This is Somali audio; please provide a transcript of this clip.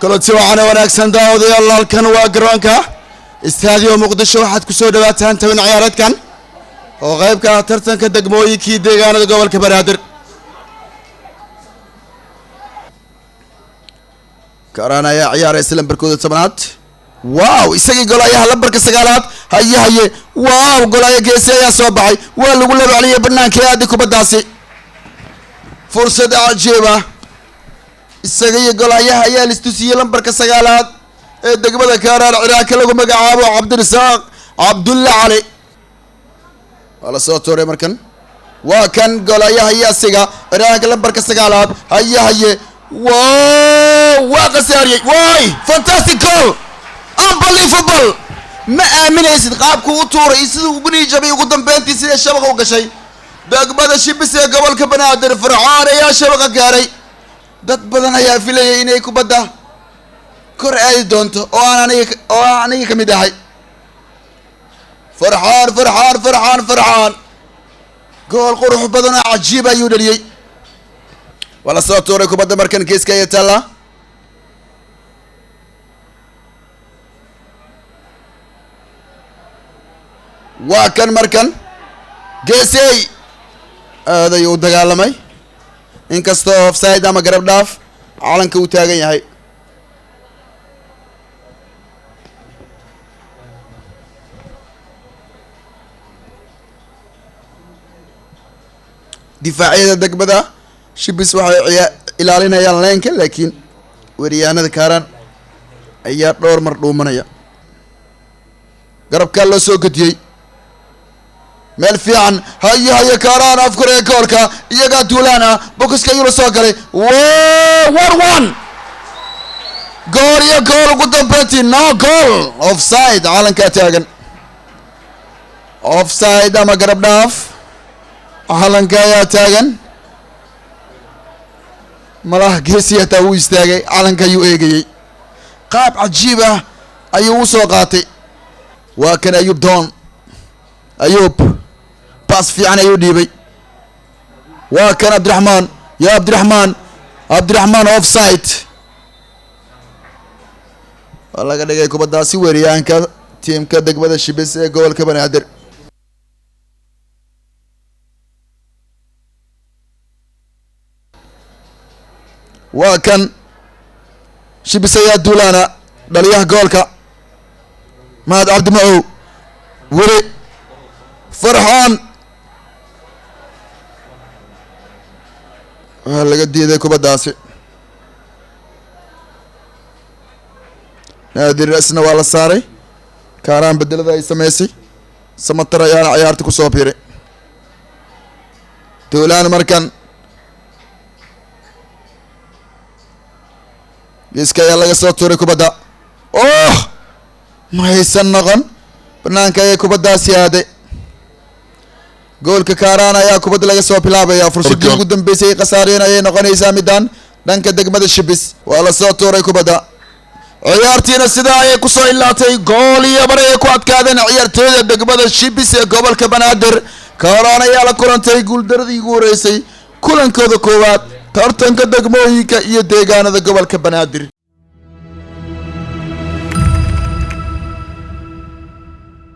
كلتي وعنا وناكسن داودي الله كان واقرانكا استاديو مقدشو waxaad ku soo dhawaataan tabin ciyaareedkan oo qayb ka ah tartanka degmooyinkii deegaanada gobolka Banaadir Karana ayaa ciyaaraysa lambarkooda 10aad waaw isagii golayaha lambarka 9aad haye waaw golaya geesi ayaa soo baxay waa lagu labacliyay banaanka aad kubadaasi fursad cajiiba isagii golayaha ayaa listusiyay lambarka 9aad ee degmada Kaaraan Ciraaq lagu magacaabo Cabdirasaaq Cabdulla Ali wala soo toore markan waa kan golayaha yaasiga Ciraaq lambarka 9aad haye waa qasaariyay way fantastic goal unbelievable ma aaminaysid qaabku u tuuray sidoo ugu niijabay ugu dambeyntii sida shabaqa u gashay degmada Shibis ee gobolka Banaadir Farxaan ayaa shabaqa gaaray dad badan ayaa filayay inay kubadda kor ay doonto oo aan aniga kamid ahay Farxaan gool qurux badan oo cajiib ah ayuu dhaliyay wala soo tooray kubadda markan geeska ay taala waa kan markan geesay aaday u dagaalamay inkastoo offside ama garab dhaaf calanka uu taagan yahay difaaciyada degmada Shibis waxay ilaalinayaan leenka laakiin wariyaanada Kaaraan ayaa dhowr mar dhuumanaya garabka la soo gadiyay meel fiican haye Kaaraan afkar ee goolka iyaga duulana boxka yuu soo galay 1-1 gool ugu dambeeyay no goal offside calanka taagan offside ama garab dhaaf calanka ayaa taagan malaha geesiyada uu istaagay calanka ayuu eegayay qaab cajiib ah ayuu soo qaatay waa kan Ayub pass fiican ayuu dhiibay waa kan Abdiraxmaan offside laga dhigay kubadaasi weeriyaanka teamka degmada Shibis ee gobolka Banaadir waa kan Shibis ayaa duulana dhaliyaha goolka Mahad Cabdi Macow weli Farxaan laga diiday kubadaasi Naadir asna waa la saaray Kaaraan bedelada ay sameysay Samatar ayaa ciyaarta ku soo biiray duulaan markan geeska ayaa laga soo tuuray kubadda ma haysan noqon banaanka ay kubaddaasi aaday goolka Kaaraan ayaa kubadda laga soo bilaabaya fursadii ugu dambeysay qasaareen ayay noqonaysaa midaan dhanka degmada Shibis waa la soo tuuray kubadda ciyaartiina sida ay ku soo ilaatay gool iyo bar ay ku adkaadeen ciyaartooyda degmada Shibis ee gobolka Banaadir Kaaraan ayaa la kulantay guuldaradii ugu horeysay kulankooda koowaad tartanka degmooyinka iyo deegaanada gobolka Banaadir